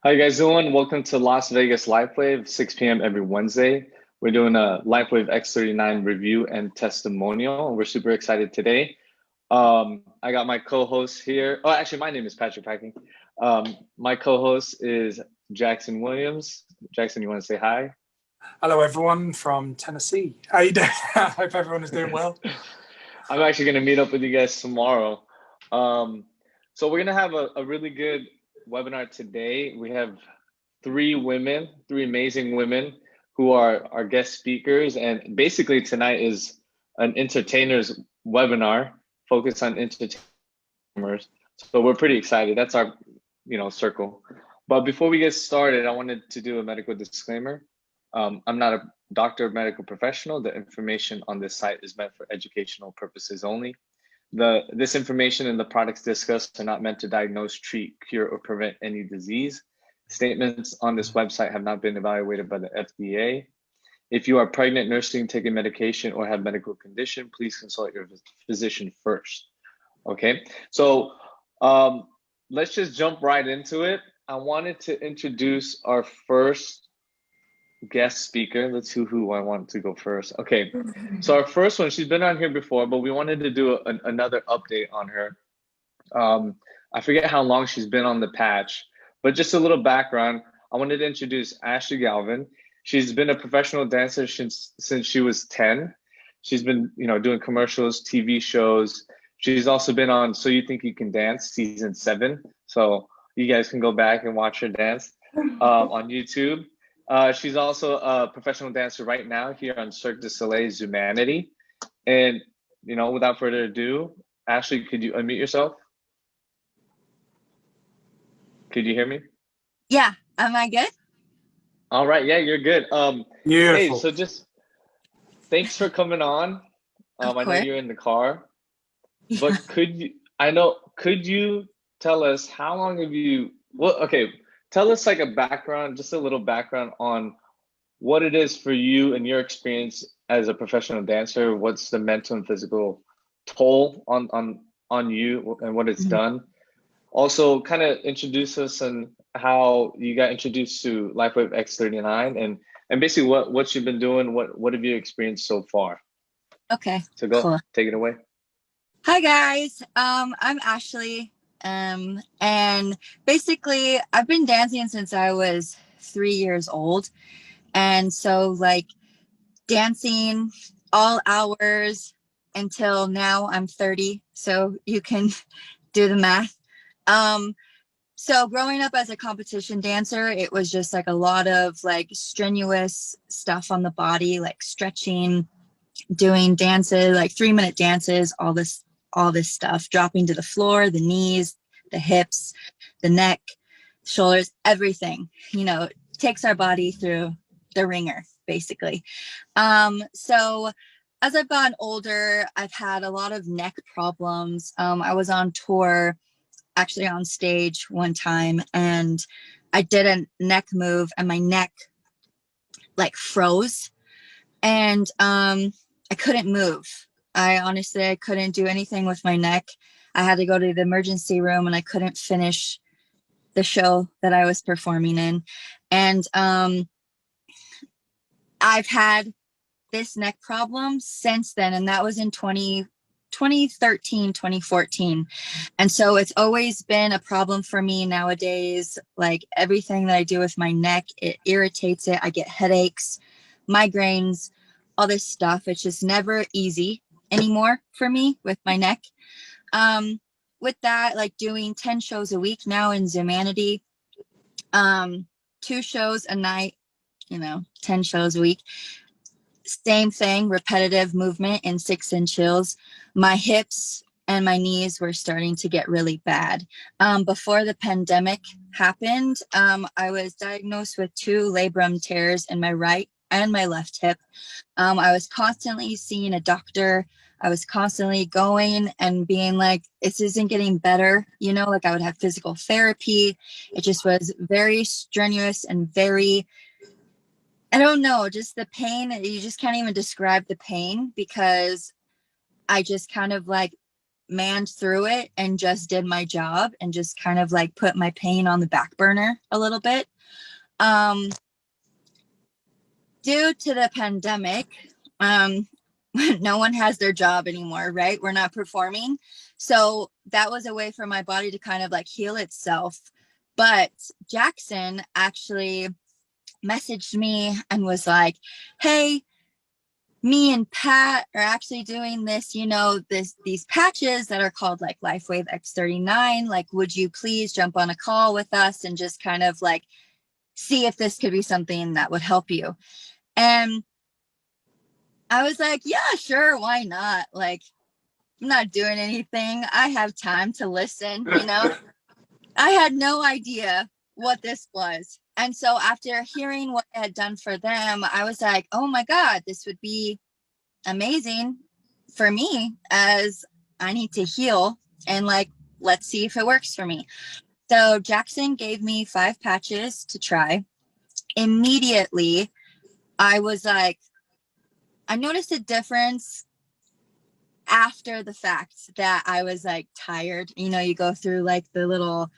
How you guys doing? Welcome to Las Vegas Lifewave, 6 p.m. every Wednesday. We're doing a Lifewave X39 review and testimonial. We're super excited today. I got my co-host here. Oh, actually, my name is Patrick Packing. My co-host is Jackson Williams. Jackson, you want to say hi? Hello, everyone from Tennessee. How you doing? I hope everyone is doing well. I'm actually going to meet up with you guys tomorrow. So we're going to have a really good webinar today. We have three amazing women who are our guest speakers. And basically tonight is an entertainers webinar focused on entertainers. So we're pretty excited. That's our, circle. But before we get started, I wanted to do a medical disclaimer. I'm not a doctor or medical professional. The information on this site is meant for educational purposes only. This information and the products discussed are not meant to diagnose, treat, cure, or prevent any disease. Statements on this website have not been evaluated by the FDA. If you are pregnant, nursing, taking medication, or have medical condition, please consult your physician first. Okay, so let's just jump right into it. I wanted to introduce our first guest speaker. Let's see who I want to go first. Okay, so our first one, she's been on here before, but we wanted to do another update on her. I forget how long she's been on the patch, but just a little background. I wanted to introduce Ashley Galvin. She's been a professional dancer since she was 10. She's been, doing commercials, TV shows. She's also been on So You Think You Can Dance season 7. So you guys can go back and watch her dance on YouTube. She's also a professional dancer right now here on Cirque du Soleil's Humanity. And, without further ado, Ashley, could you unmute yourself? Could you hear me? Yeah. Am I good? All right. Yeah, you're good. Beautiful. Hey, so just thanks for coming on. I know you're in the car, but could you tell us how long have you, tell us like a background, just a little background on what it is for you and your experience as a professional dancer. What's the mental and physical toll on you and what it's done? Also, kind of introduce us and how you got introduced to Lifewave X39 and basically what you've been doing. What have you experienced so far? Okay. So go, cool. Take it away. Hi guys. I'm Ashley. And basically I've been dancing since I was 3 years old. And so like dancing all hours until now I'm 30. So you can do the math. So growing up as a competition dancer, it was just like a lot of like strenuous stuff on the body, like stretching, doing dances, like 3-minute dances, all this stuff, dropping to the floor, the knees, the hips, the neck, shoulders, everything, takes our body through the ringer, basically. So as I've gotten older, I've had a lot of neck problems. I was on tour, actually on stage one time, and I did a neck move and my neck like froze, and I couldn't move. I couldn't do anything with my neck. I had to go to the emergency room and I couldn't finish the show that I was performing in. And I've had this neck problem since then, and that was in 2013, 2014. And so it's always been a problem for me nowadays. Like everything that I do with my neck, it irritates it. I get headaches, migraines, all this stuff. It's just never easy anymore for me with my neck. With that, like doing 10 shows a week now in Zumanity, 2 shows a night, 10 shows a week. Same thing, repetitive movement in 6 InchHeels. My hips and my knees were starting to get really bad. Before the pandemic happened, I was diagnosed with 2 labrum tears in my right and my left hip. I was constantly seeing a doctor. I was constantly going and being like, this isn't getting better. Like I would have physical therapy. It just was very strenuous and very, I don't know, just the pain. You just can't even describe the pain because I just kind of like manned through it and just did my job and just kind of like put my pain on the back burner a little bit. Due to the pandemic, no one has their job anymore, right? We're not performing. So that was a way for my body to kind of like heal itself. But Jackson actually messaged me and was like, hey, me and Pat are actually doing this, you know, these patches that are called like Lifewave X39. Like, would you please jump on a call with us and just kind of like see if this could be something that would help you? And I was like, yeah, sure, why not? Like, I'm not doing anything. I have time to listen, you know? I had no idea what this was. And so after hearing what I had done for them, I was like, oh my God, this would be amazing for me, as I need to heal, and like, let's see if it works for me. So Jackson gave me 5 patches to try. Immediately, I was like, I noticed a difference after the fact that I was like tired. You know, you go through like the little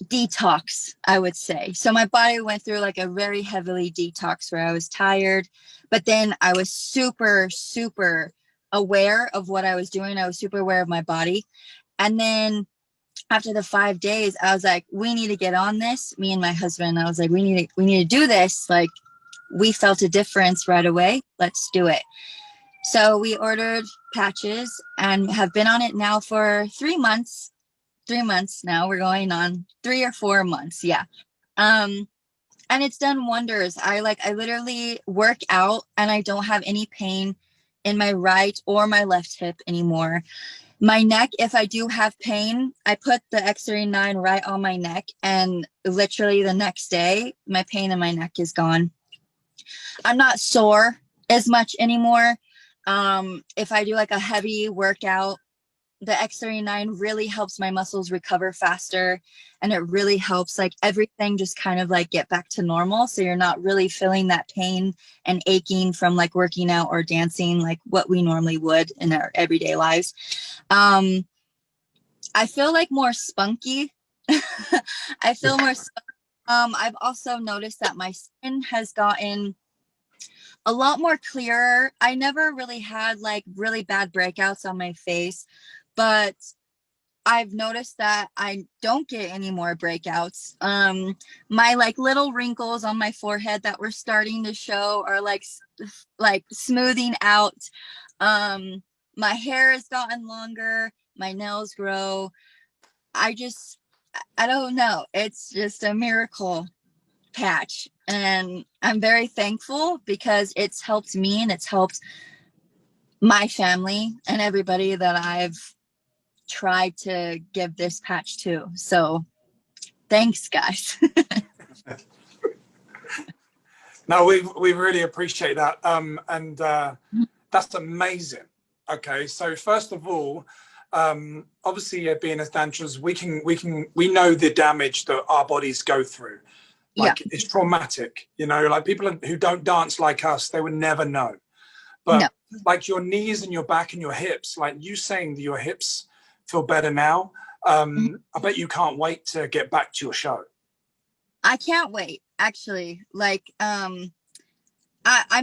detox, I would say. So my body went through like a very heavily detox where I was tired, but then I was super, super aware of what I was doing. I was super aware of my body. And then after the 5 days, I was like, we need to get on this. Me and my husband, I was like, we need to do this. Like, we felt a difference right away. Let's do it. So we ordered patches and have been on it now for 3 months. 3 months now. We're going on 3 or 4 months. Yeah. And it's done wonders. I literally work out and I don't have any pain in my right or my left hip anymore. My neck, if I do have pain, I put the X39 right on my neck, and literally the next day, my pain in my neck is gone. I'm not sore as much anymore. If I do like a heavy workout, the X39 really helps my muscles recover faster, and it really helps like everything just kind of like get back to normal. So you're not really feeling that pain and aching from like working out or dancing like what we normally would in our everyday lives. I feel like more spunky. I feel more I've also noticed that my skin has gotten a lot more clearer. I never really had like really bad breakouts on my face, but I've noticed that I don't get any more breakouts. My like little wrinkles on my forehead that were starting to show are like smoothing out. My hair has gotten longer. My nails grow. I don't know. It's just a miracle patch. And I'm very thankful because it's helped me and it's helped my family and everybody that I've tried to give this patch to. So thanks, guys. No, we really appreciate that. And that's amazing. Okay, so first of all, obviously being as dancers, we know the damage that our bodies go through. Like, yeah, it's traumatic, you know, like people who don't dance like us, they would never know. But no, like your knees and your back and your hips, like you saying that your hips feel better now. I bet you can't wait to get back to your show. I can't wait, actually. Like, I'm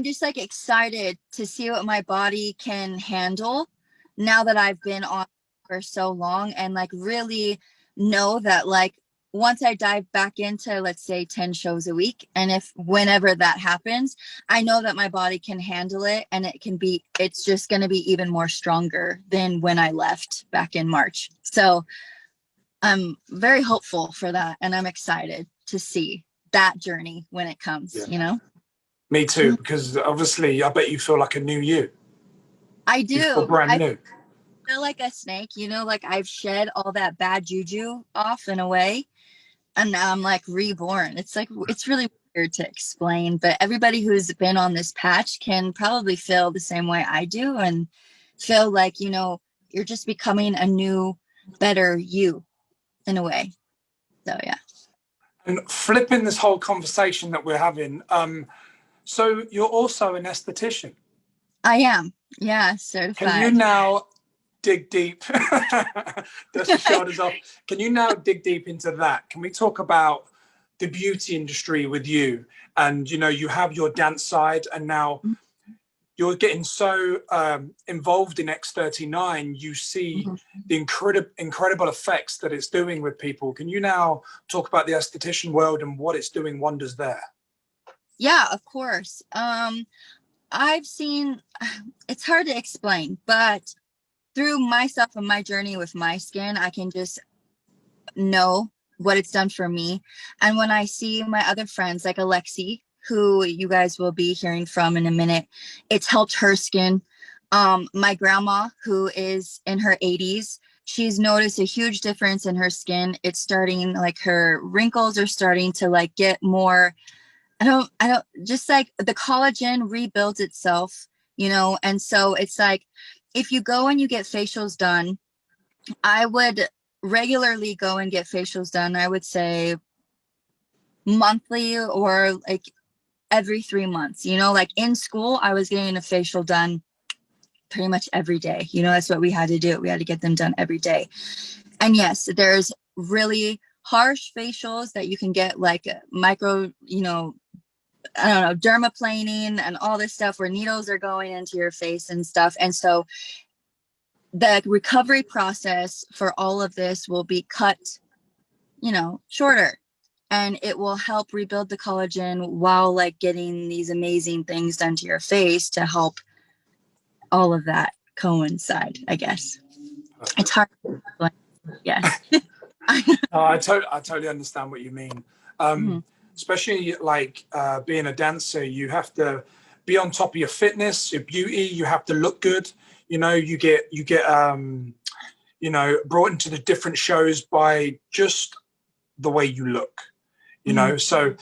just like excited to see what my body can handle now that I've been on for so long, and like really know that like once I dive back into, let's say, 10 shows a week, and whenever that happens, I know that my body can handle it, and it's just going to be even more stronger than when I left back in March. So I'm very hopeful for that, and I'm excited to see that journey when it comes, yeah, you know? Me too, because obviously I bet you feel like a new you. I do. You feel brand new. I feel like a snake, you know, like I've shed all that bad juju off in a way, and now I'm like reborn. It's like, it's really weird to explain, but everybody who's been on this patch can probably feel the same way I do, and feel like, you know, you're just becoming a new, better you in a way. So yeah. And flipping this whole conversation that we're having, so you're also an esthetician. I am, yeah, certified. Can you now dig deep, dust your shoulders off. Can you now dig deep into that? Can we talk about the beauty industry with you? And, you know, you have your dance side, and now you're getting so involved in X39, you see the incredible effects that it's doing with people. Can you now talk about the esthetician world and what it's doing wonders there? Yeah, of course. I've seen, it's hard to explain, but through myself and my journey with my skin, I can just know what it's done for me. And when I see my other friends like Alexi, who you guys will be hearing from in a minute, it's helped her skin. My grandma, who is in her 80s, she's noticed a huge difference in her skin. It's starting, like, her wrinkles are starting to like get more, I don't just like the collagen rebuilds itself, you know. And so it's like, if you go and you get facials done, I would regularly go and get facials done. I would say monthly or like every 3 months, you know. Like in school, I was getting a facial done pretty much every day. You know, that's what we had to do. We had to get them done every day. And yes, there's really harsh facials that you can get, like micro, you know, I don't know, dermaplaning and all this stuff where needles are going into your face and stuff. And so the recovery process for all of this will be cut, you know, shorter, and it will help rebuild the collagen while like getting these amazing things done to your face to help all of that coincide, I guess. It's hard to explain. Yes. I totally understand what you mean. Especially like being a dancer, you have to be on top of your fitness, your beauty. You have to look good. You know, you get you know, brought into the different shows by just the way you look. You know, so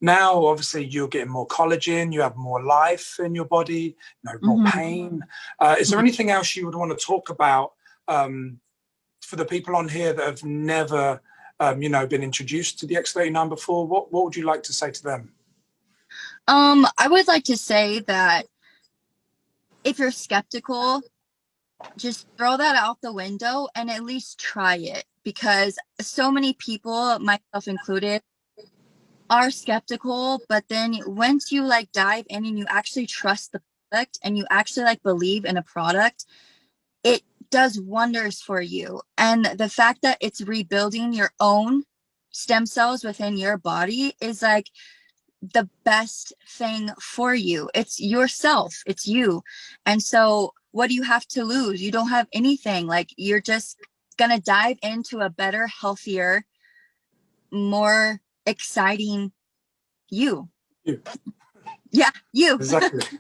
now obviously you're getting more collagen, you have more life in your body, you know, more pain. Is there anything else you would want to talk about for the people on here that have never you know, been introduced to the X39 before? What would you like to say to them? I would like to say that if you're skeptical, just throw that out the window and at least try it, because so many people, myself included, are skeptical. But then once you like dive in and you actually trust the product and you actually like believe in a product, it does wonders for you. And the fact that it's rebuilding your own stem cells within your body is like the best thing for you. It's yourself, it's you. And so what do you have to lose? You don't have anything. Like, you're just gonna dive into a better, healthier, more exciting you. Yeah, you. Exactly.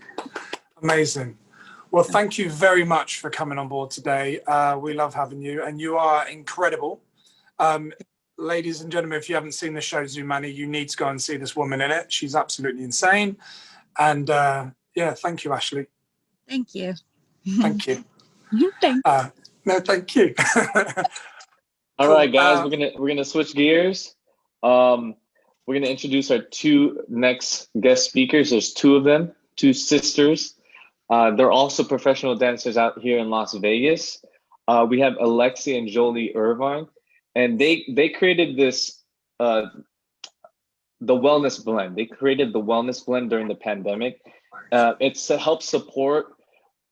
Amazing. Well, thank you very much for coming on board today. We love having you, and you are incredible. Ladies and gentlemen, if you haven't seen the show Zoomani, you need to go and see this woman in it. She's absolutely insane. And yeah, thank you, Ashley. Thank you. Thank you. Thank you. No, thank you. All right, guys, we're gonna switch gears. We're gonna introduce our two next guest speakers. There's two of them, two sisters. They're also professional dancers out here in Las Vegas. We have Alexi and Jolie Irvine, and they created this the wellness blend. They created the wellness blend during the pandemic. It's to help support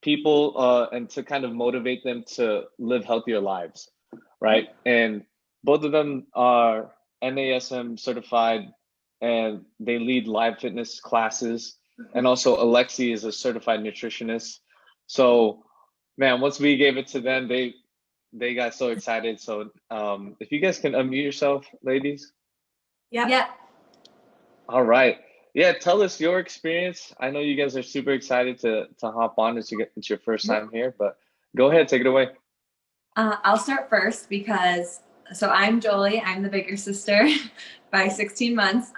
people and to kind of motivate them to live healthier lives, right? And both of them are NASM certified, and they lead live fitness classes. And also Alexi is a certified nutritionist. So, man, once we gave it to them, they got so excited. So if you guys can unmute yourself, ladies. Yeah. All right. Yeah, tell us your experience. I know you guys are super excited to hop on. It's your first time here, but go ahead, take it away. I'll start first because, so I'm Jolie. I'm the bigger sister by 16 months.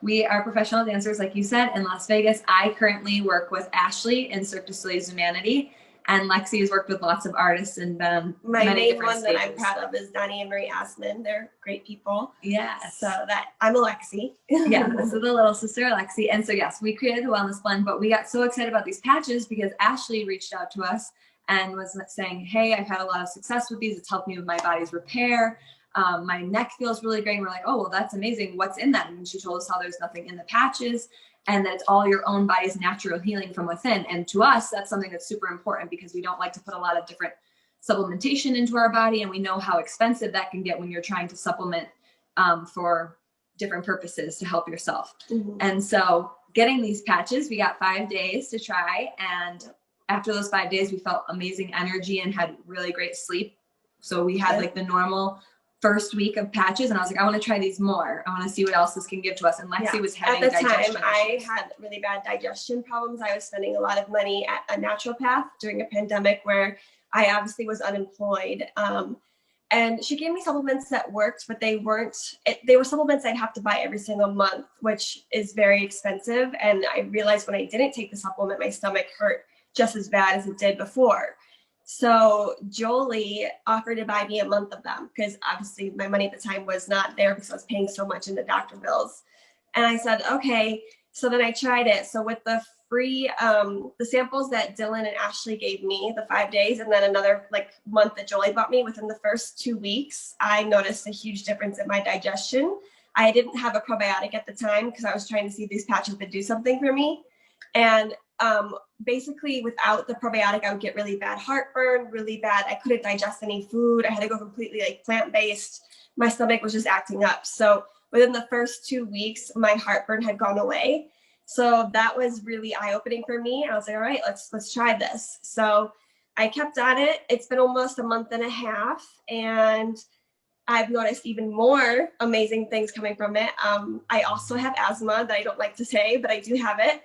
We are professional dancers, like you said, in Las Vegas. I currently work with Ashley in Cirque du Soleil's Humanity, and Lexi has worked with lots of artists and my many main different one stages. that I'm proud of is Donnie and Marie Asman. They're great people. Yes. So that I'm Alexi. Yeah, so the little sister Alexi. And so yes, we created the wellness blend, but we got so excited about these patches because Ashley reached out to us and was saying, hey, I've had a lot of success with these. It's helped me with my body's repair. My neck feels really great. And we're like, oh, well, that's amazing. What's in that? And she told us how there's nothing in the patches and that it's all your own body's natural healing from within. And to us, that's something that's super important because we don't like to put a lot of different supplementation into our body. And we know how expensive that can get when you're trying to supplement for different purposes to help yourself. Mm-hmm. And so getting these patches, we got 5 days to try. And after those 5 days, we felt amazing energy and had really great sleep. So we had like the normal first week of patches, and I was like, I want to try these more. I want to see what else this can give to us. And Lexi was having at the time I had really bad digestion problems. I was spending a lot of money at a naturopath during a pandemic where I obviously was unemployed. And she gave me supplements that worked, but they were supplements I'd have to buy every single month, which is very expensive. And I realized when I didn't take the supplement, my stomach hurt just as bad as it did before. So Jolie offered to buy me a month of them because obviously my money at the time was not there because I was paying so much in the doctor bills. And I said, okay. So then I tried it. So with the free, the samples that Dylan and Ashley gave me, the 5 days, and then another month that Jolie bought me, within the first 2 weeks, I noticed a huge difference in my digestion. I didn't have a probiotic at the time because I was trying to see if these patches would do something for me. And basically without the probiotic, I would get really bad heartburn, really bad. I couldn't digest any food. I had to go completely plant-based. My stomach was just acting up. So within the first 2 weeks, my heartburn had gone away. So that was really eye-opening for me. I was like, all right, let's try this. So I kept at it. It's been almost a month and a half, and I've noticed even more amazing things coming from it. I also have asthma that I don't like to say, but I do have it.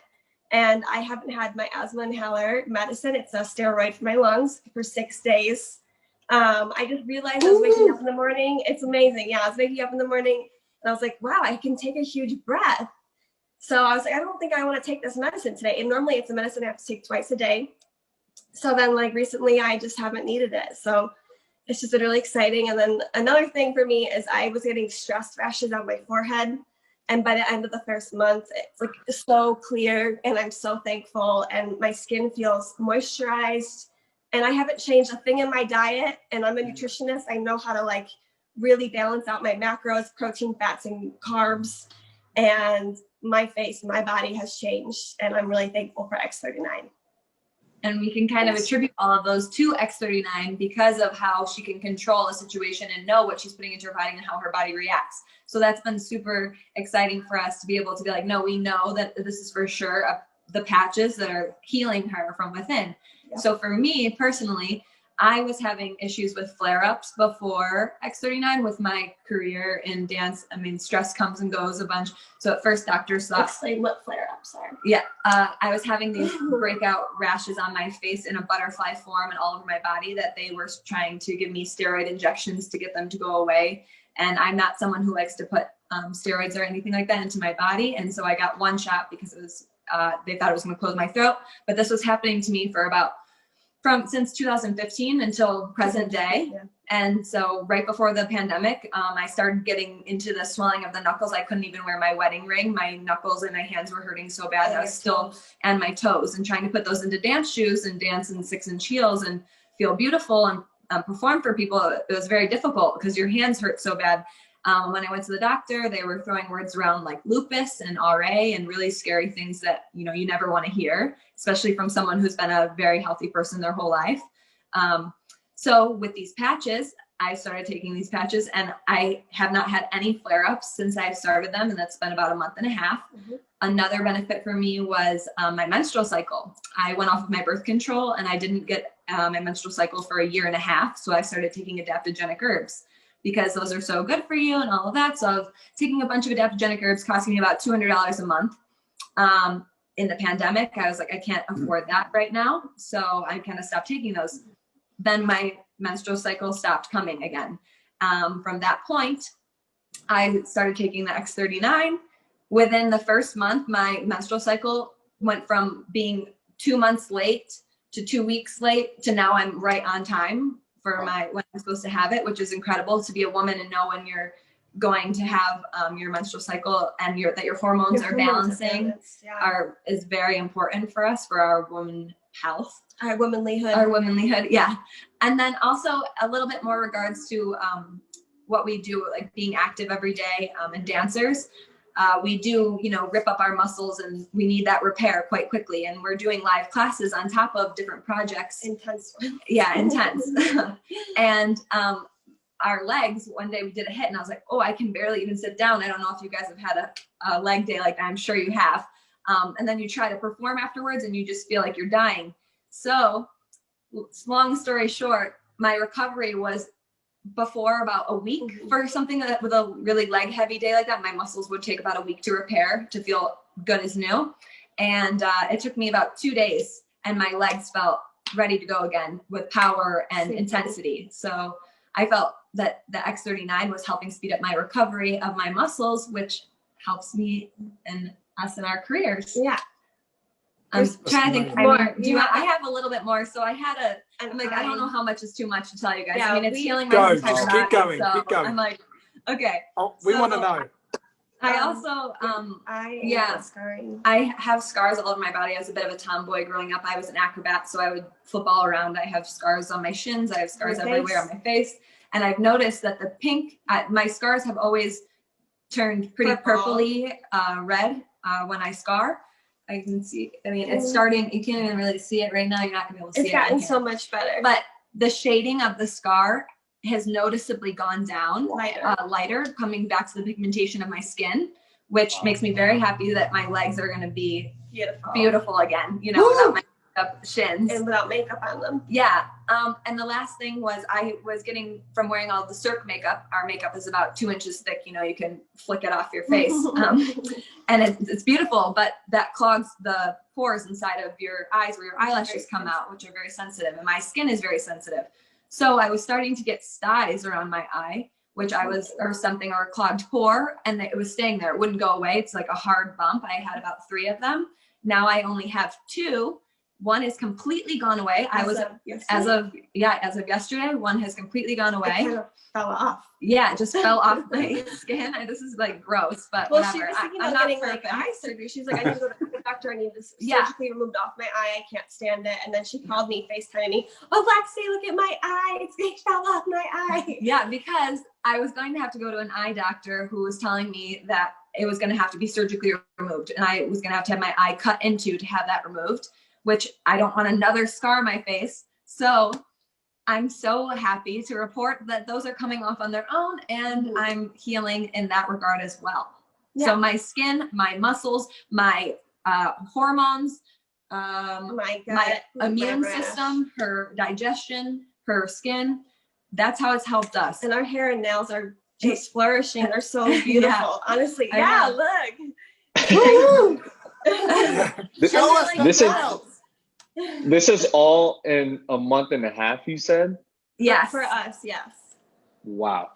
And I haven't had my asthma inhaler medicine. It's a steroid for my lungs for 6 days. I just realized I was waking up in the morning. It's amazing. Yeah, I was waking up in the morning and I was like, wow, I can take a huge breath. So I was like, I don't think I want to take this medicine today. And normally it's a medicine I have to take twice a day. So then recently I just haven't needed it. So it's just been really exciting. And then another thing for me is I was getting stress rashes on my forehead. And by the end of the first month, it's so clear, and I'm so thankful. And my skin feels moisturized, and I haven't changed a thing in my diet. And I'm a nutritionist. I know how to really balance out my macros, protein, fats, and carbs. And my body has changed, and I'm really thankful for X39. And we can kind of attribute all of those to X39 because of how she can control a situation and know what she's putting into her body and how her body reacts. So that's been super exciting for us to be able to be like, no, we know that this is for sure the patches that are healing her from within. Yeah. So for me personally, I was having issues with flare-ups before X39 with my career in dance. I mean, stress comes and goes a bunch. So at first doctors thought— Explain what flare-ups are. Yeah. I was having these breakout rashes on my face in a butterfly form and all over my body that they were trying to give me steroid injections to get them to go away. And I'm not someone who likes to put steroids or anything like that into my body. And so I got one shot because it was, they thought it was going to close my throat. But this was happening to me for since 2015 until present day. Yeah. And so right before the pandemic, I started getting into the swelling of the knuckles. I couldn't even wear my wedding ring. My knuckles and my hands were hurting so bad. I was still, and my toes, and trying to put those into dance shoes and dance in 6-inch heels and feel beautiful and perform for people. It was very difficult because your hands hurt so bad. When I went to the doctor, they were throwing words around like lupus and RA and really scary things that, you never want to hear, especially from someone who's been a very healthy person their whole life. So with these patches, I started taking these patches and I have not had any flare-ups since I've started them. And that's been about a month and a half. Mm-hmm. Another benefit for me was my menstrual cycle. I went off of my birth control and I didn't get my menstrual cycle for 1.5 years. So I started taking adaptogenic herbs, because those are so good for you and all of that. So I was taking a bunch of adaptogenic herbs costing me about $200 a month. In the pandemic, I was like, I can't afford that right now. So I kind of stopped taking those. Then my menstrual cycle stopped coming again. From that point, I started taking the X39. Within the first month, my menstrual cycle went from being 2 months late to 2 weeks late to now I'm right on time for when I'm supposed to have it, which is incredible to be a woman and know when you're going to have your menstrual cycle and that your hormones are balancing is very important for us, for our woman health. Our womanlyhood. Our womanlyhood, yeah. And then also a little bit more regards to what we do, like being active every day, and dancers. We do, you know, rip up our muscles and we need that repair quite quickly. And we're doing live classes on top of different projects. Intense. Yeah, intense. And our legs, one day we did a hit and I was like, oh, I can barely even sit down. I don't know if you guys have had a leg day like that. I'm sure you have. And then you try to perform afterwards and you just feel like you're dying. So long story short, my recovery was before about a week for something that with a really leg heavy day like that. My muscles would take about a week to repair to feel good as new. And it took me about 2 days and my legs felt ready to go again with power and intensity. So I felt that the X39 was helping speed up my recovery of my muscles, which helps me and us in our careers. Yeah. I'm trying to think more. I have a little bit more. So I had I'm like, I don't know how much is too much to tell you guys. Yeah, I mean, it's healing my entire body. Keep going, so keep going. I'm like, okay. Oh, we want to know. I also, I have scars all over my body. I was a bit of a tomboy growing up. I was an acrobat, so I would flip all around. I have scars on my shins. I have scars everywhere on my face. And I've noticed that the pink, my scars have always turned pretty purpley red when I scar. I can see, I mean, it's starting, you can't even really see it right now. You're not gonna be able to see it. It's gotten so much better. But the shading of the scar has noticeably gone down, lighter, coming back to the pigmentation of my skin, which makes me very happy that my legs are gonna be beautiful again, you know, without my shins. And without makeup on them. Yeah. And the last thing was I was getting from wearing all the Cirque makeup. Our makeup is about 2 inches thick. You know, you can flick it off your face. And it's beautiful, but that clogs the pores inside of your eyes where your eyelashes come out, which are very sensitive. And my skin is very sensitive. So I was starting to get styes around my eye, which or a clogged pore, and it was staying there. It wouldn't go away. It's like a hard bump. I had about 3 of them. Now I only have 2. One is completely gone away. As of yesterday, one has completely gone away. It kind of fell off. Yeah, it just fell off my skin. This is like gross, but well, whatever. She was thinking about getting like eye surgery. She's like, I need to go to the doctor. I need this surgically removed off my eye. I can't stand it. And then she called me, FaceTiming me. Oh, Lexi, look at my eye. It fell off my eye. Yeah, because I was going to have to go to an eye doctor who was telling me that it was going to have to be surgically removed, and I was going to have my eye cut into to have that removed, which I don't want another scar on my face. So I'm so happy to report that those are coming off on their own, and I'm healing in that regard as well. Yeah. So my skin, my muscles, my hormones, my immune system, her digestion, her skin, that's how it's helped us. And our hair and nails are just flourishing. They're so beautiful. Honestly. Yeah, look. This is all in a month and a half, you said? Yes. For us, yes. Wow.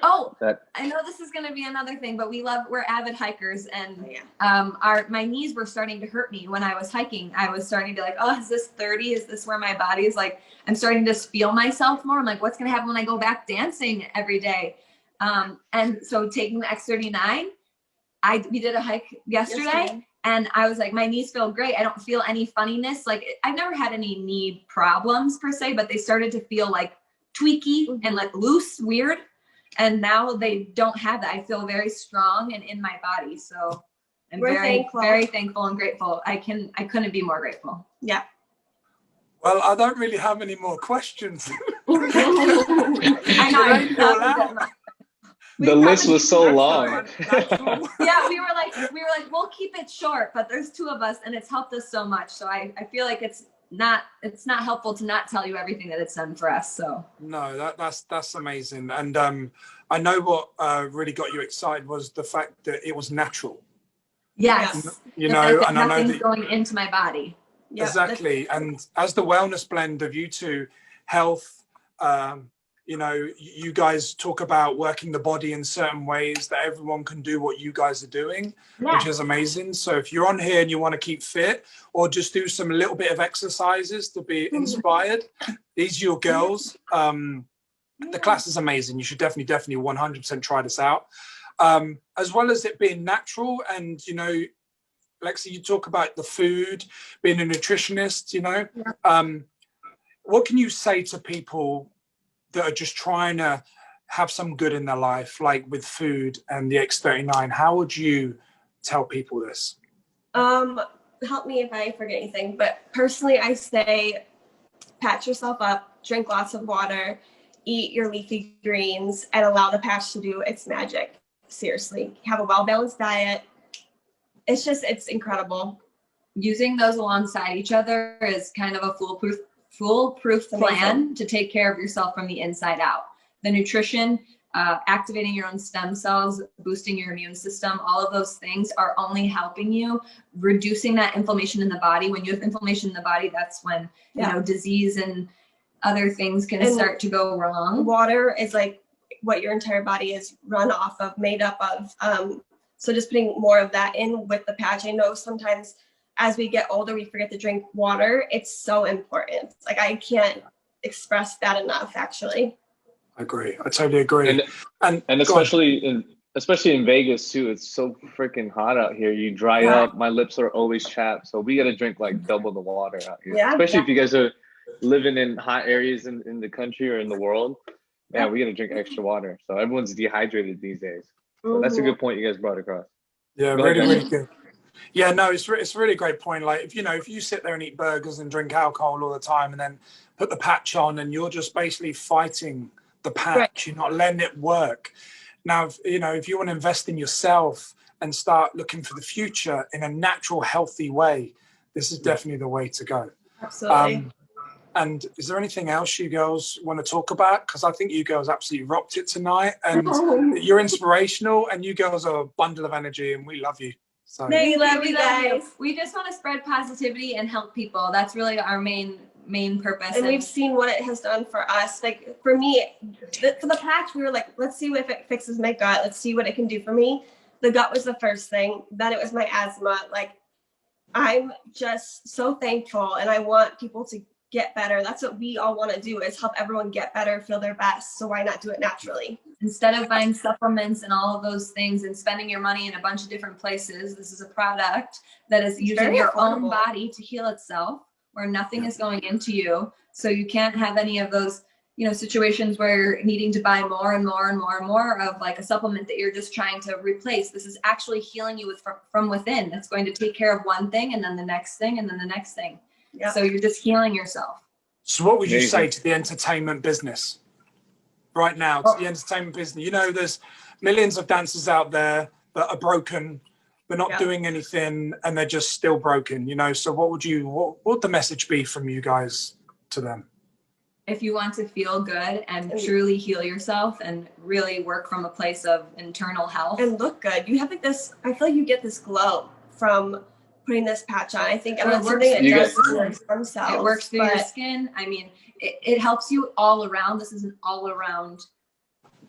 Oh, I know this is going to be another thing, but we're avid hikers, and my knees were starting to hurt me when I was hiking. I was starting to like, oh, is this 30? Is this where my body is like, I'm starting to feel myself more. I'm like, what's going to happen when I go back dancing every day? And so taking the X39, we did a hike yesterday. And I was like, my knees feel great. I don't feel any funniness. Like, I've never had any knee problems per se, but they started to feel like tweaky and like loose, weird. And now they don't have that. I feel very strong and in my body. So I'm very thankful and grateful. I couldn't be more grateful. Yeah. Well, I don't really have any more questions. I know. The list was so long. Yeah, we were like, we'll keep it short, but there's 2 of us and it's helped us so much. So I feel like it's not helpful to not tell you everything that it's done for us. So no, that's amazing. And I know what really got you excited was the fact that it was natural. Yes. You know, and I know nothing's that going into my body. Exactly. And as the wellness blend of you two, health, you know, you guys talk about working the body in certain ways that everyone can do what you guys are doing, which is amazing. So if you're on here and you want to keep fit or just do some little bit of exercises to be inspired, these are your girls. The class is amazing. You should definitely 100% try this out. As well as it being natural and, you know, Alexi, you talk about the food, being a nutritionist, you know. Yeah. What can you say to people that are just trying to have some good in their life, like with food and the X39? How would you tell people this? Help me if I forget anything, but personally, I say patch yourself up, drink lots of water, eat your leafy greens, and allow the patch to do its magic. Seriously, have a well-balanced diet. It's incredible. Using those alongside each other is kind of a foolproof plan to take care of yourself from the inside out. The nutrition, activating your own stem cells, boosting your immune system, all of those things are only helping you, reducing that inflammation in the body. When you have inflammation in the body, that's when, you know, disease and other things can start to go wrong. Water is like what your entire body is run off of, made up of. So just putting more of that in with the patch. I know sometimes as we get older, we forget to drink water. It's so important. Like, I can't express that enough, actually. I agree. I totally agree. And especially in Vegas too, it's so freaking hot out here. You dry up. My lips are always chapped. So we got to drink like double the water out here. Yeah, especially if you guys are living in hot areas in the country or in the world. Yeah, we got to drink extra water. So everyone's dehydrated these days. So that's a good point you guys brought across. Yeah, really good. Yeah, no, it's a really great point. Like, if you sit there and eat burgers and drink alcohol all the time and then put the patch on and you're just basically fighting the patch, you're not letting it work. Now, if you want to invest in yourself and start looking for the future in a natural, healthy way, this is definitely the way to go. Absolutely. And is there anything else you girls want to talk about? Because I think you girls absolutely rocked it tonight, and you're inspirational, and you girls are a bundle of energy, and we love you. So We love you guys. We just want to spread positivity and help people. That's really our main purpose. And we've seen what it has done for us. Like, for me, for the patch, we were like, let's see if it fixes my gut. Let's see what it can do for me. The gut was the first thing. Then it was my asthma. Like, I'm just so thankful, and I want people to get better. That's what we all want to do, is help everyone get better, feel their best. So why not do it naturally? Instead of buying supplements and all of those things and spending your money in a bunch of different places, this is a product that is using your own body to heal itself, where nothing is going into you. So you can't have any of those, situations where you're needing to buy more and more and more and more of like a supplement that you're just trying to replace. This is actually healing you from within. It's going to take care of one thing and then the next thing and then the next thing. Yep. So you're just healing yourself. So what would you say to the entertainment business right now, to the entertainment business? There's millions of dancers out there that are broken, but not doing anything, and they're just still broken, So what would the message be from you guys to them? If you want to feel good and truly heal yourself and really work from a place of internal health. And look good. You have like this, I feel like you get this glow from putting this patch on. I think it works through your skin. I mean, it helps you all around. This is an all-around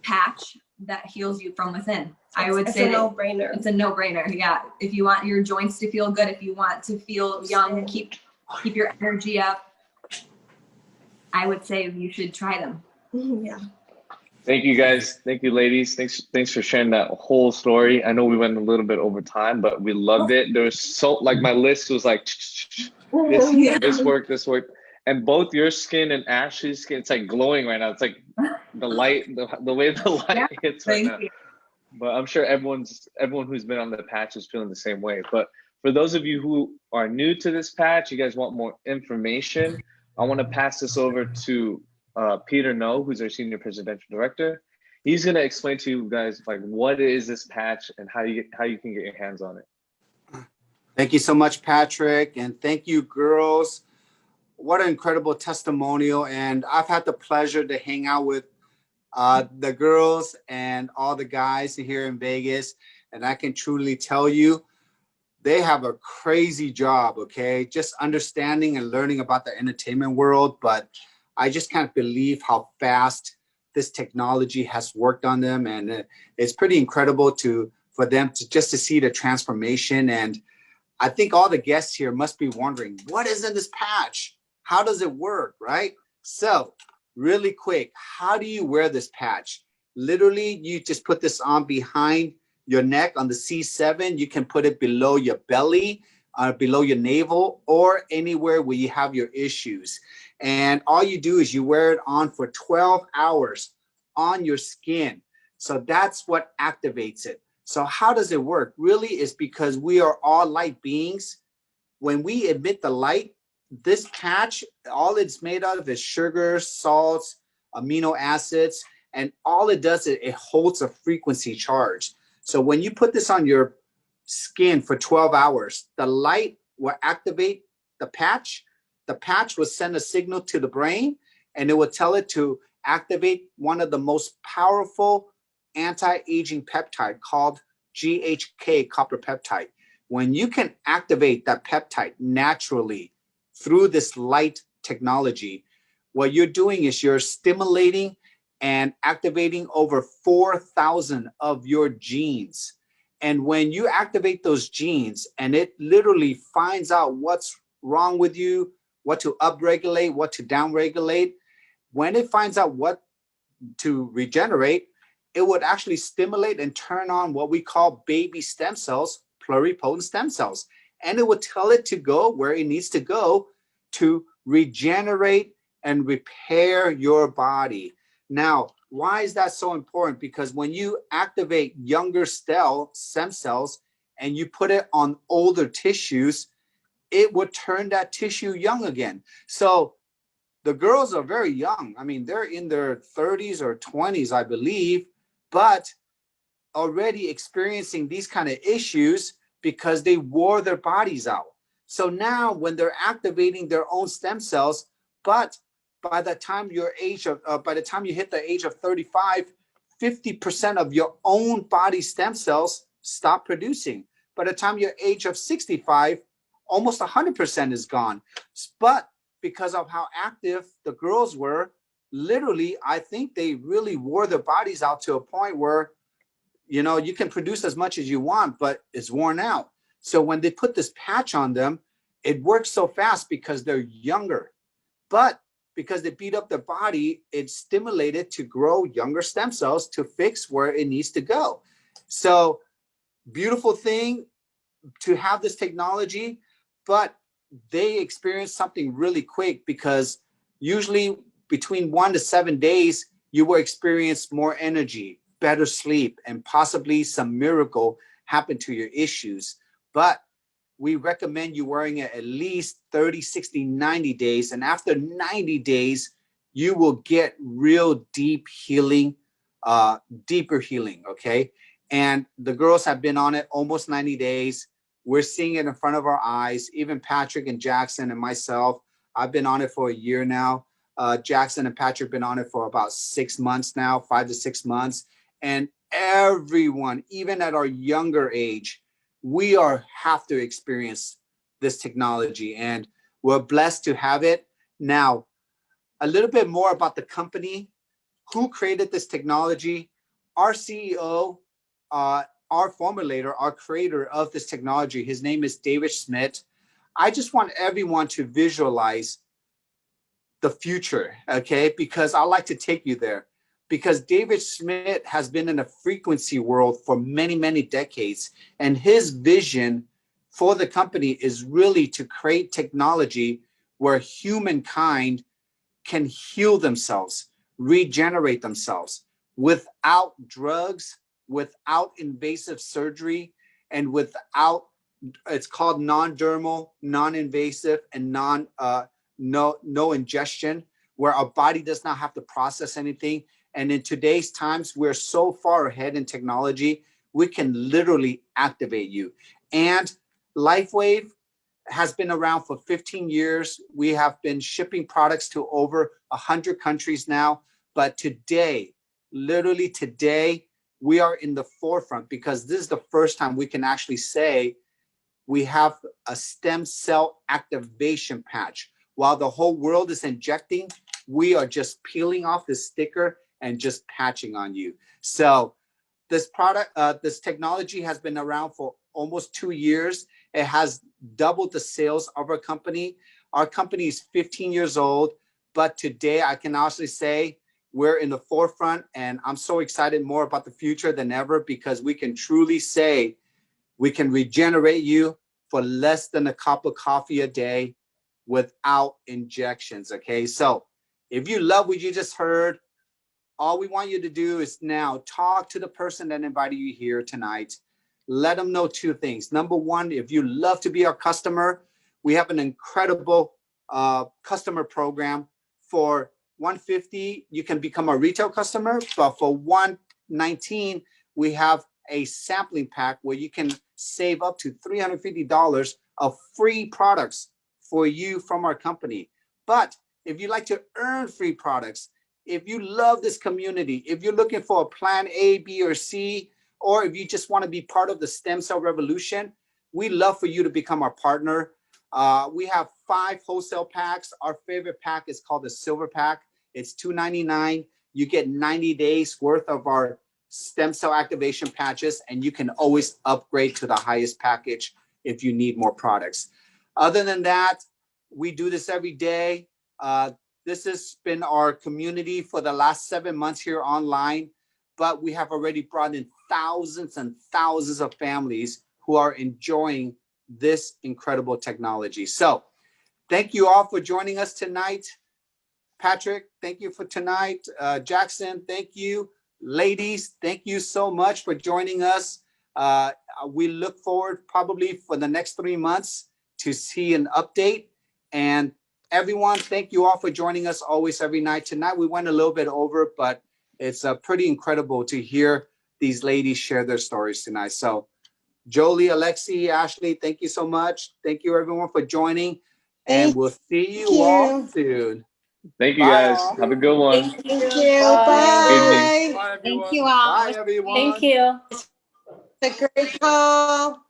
patch that heals you from within. I would say it's a no-brainer. It's a no-brainer. Yeah. If you want your joints to feel good, if you want to feel young, keep your energy up, I would say you should try them. Yeah. Thank you guys. Thank you, ladies. Thanks for sharing that whole story. I know we went a little bit over time, but we loved it. There was so, like, my list was like, this worked. And both your skin and Ashley's skin, it's like glowing right now. It's like the light, the way the light hits right now. But I'm sure everyone who's been on the patch is feeling the same way. But for those of you who are new to this patch, you guys want more information, I want to pass this over to Peter No, who's our Senior Presidential Director. He's going to explain to you guys, like, what is this patch and how you can get your hands on it. Thank you so much, Patrick. And thank you, girls. What an incredible testimonial. And I've had the pleasure to hang out with the girls and all the guys here in Vegas. And I can truly tell you, they have a crazy job, okay? Just understanding and learning about the entertainment world. But I just can't believe how fast this technology has worked on them. And it's pretty incredible for them to see the transformation. And I think all the guests here must be wondering, what is in this patch? How does it work, right? So really quick, how do you wear this patch? Literally, you just put this on behind your neck on the C7. You can put it below your belly, below your navel, or anywhere where you have your issues. And all you do is you wear it on for 12 hours on your skin. So that's what activates it. So how does it work? Really, is because we are all light beings. When we emit the light, this patch, all it's made of is sugar, salts, amino acids, and all it does is it holds a frequency charge. So when you put this on your skin for 12 hours, the light will activate the patch. The patch will send a signal to the brain, and it will tell it to activate one of the most powerful anti-aging peptide called GHK copper peptide. When you can activate that peptide naturally through this light technology, what you're doing is you're stimulating and activating over 4,000 of your genes. And when you activate those genes and it literally finds out what's wrong with you, what to upregulate, what to downregulate, when it finds out what to regenerate, it would actually stimulate and turn on what we call baby stem cells, pluripotent stem cells. And it would tell it to go where it needs to go to regenerate and repair your body. Now, why is that so important? Because when you activate younger stem cells and you put it on older tissues, it would turn that tissue young again. So the girls are very young. I mean, they're in their 30s or 20s, I believe, but already experiencing these kind of issues because they wore their bodies out. So now when they're activating their own stem cells, but by the time you hit the age of 35, 50% of your own body stem cells stop producing. By the time you're age of 65, almost 100% is gone. But because of how active the girls were, literally, I think they really wore their bodies out to a point where, you know, you can produce as much as you want, but it's worn out. So when they put this patch on them, it works so fast because they're younger. But because they beat up their body, it's stimulated to grow younger stem cells to fix where it needs to go. So beautiful thing to have this technology, but they experience something really quick because usually between 1 to 7 days, you will experience more energy, better sleep, and possibly some miracle happen to your issues. But we recommend you wearing it at least 30, 60, 90 days. And after 90 days, you will get real deep healing, deeper healing, okay? And the girls have been on it almost 90 days. We're seeing it in front of our eyes. Even Patrick and Jackson and myself, I've been on it for a year now. Jackson and Patrick been on it for about 6 months now, 5 to 6 months. And everyone, even at our younger age, we have to experience this technology, and we're blessed to have it. Now, a little bit more about the company, who created this technology. Our CEO, our formulator, our creator of this technology, his name is David Schmidt. I just want everyone to visualize the future, okay? Because I like to take you there. Because David Schmidt has been in the frequency world for many, many decades. And his vision for the company is really to create technology where humankind can heal themselves, regenerate themselves without drugs, without invasive surgery, and without, it's called non-dermal, non-invasive, and no ingestion, where our body does not have to process anything. And in today's times, we're so far ahead in technology, we can literally activate you. And Lifewave has been around for 15 years. We have been shipping products to over 100 countries now. But today, literally today, we are in the forefront because this is the first time we can actually say we have a stem cell activation patch. While the whole world is injecting, we are just peeling off the sticker and just patching on you. So this product, this technology has been around for almost 2 years. It has doubled the sales of our company. Our company is 15 years old, but today I can honestly say we're in the forefront, and I'm so excited more about the future than ever, because we can truly say we can regenerate you for less than a cup of coffee a day without injections. Okay, so if you love what you just heard, all we want you to do is now talk to the person that invited you here tonight. Let them know two things. Number one, if you love to be our customer, we have an incredible customer program. For $150, you can become a retail customer, but for $119, we have a sampling pack where you can save up to $350 of free products for you from our company. But if you like to earn free products, if you love this community, if you're looking for a plan A, B, or C, or if you just want to be part of the stem cell revolution, we'd love for you to become our partner. We have 5 wholesale packs. Our favorite pack is called the silver pack. It's $2.99. You get 90 days worth of our stem cell activation patches, and you can always upgrade to the highest package if you need more products. Other than that, we do this every day. This has been our community for the last 7 months here online, but we have already brought in thousands and thousands of families who are enjoying this incredible technology. So thank you all for joining us tonight. Patrick, thank you for tonight. Jackson, thank you. Ladies, thank you so much for joining us. We look forward probably for the next 3 months to see an update. And everyone, thank you all for joining us always every night. Tonight we went a little bit over, but it's pretty incredible to hear these ladies share their stories tonight. So Jolie, Alexi, Ashley, thank you so much. Thank you everyone for joining. And we'll see you all soon. Thank you, Bye, guys. all. Have a good one. Thank you. Bye. Bye, everyone. Thank you all. Bye, everyone. Thank you. It's a great call.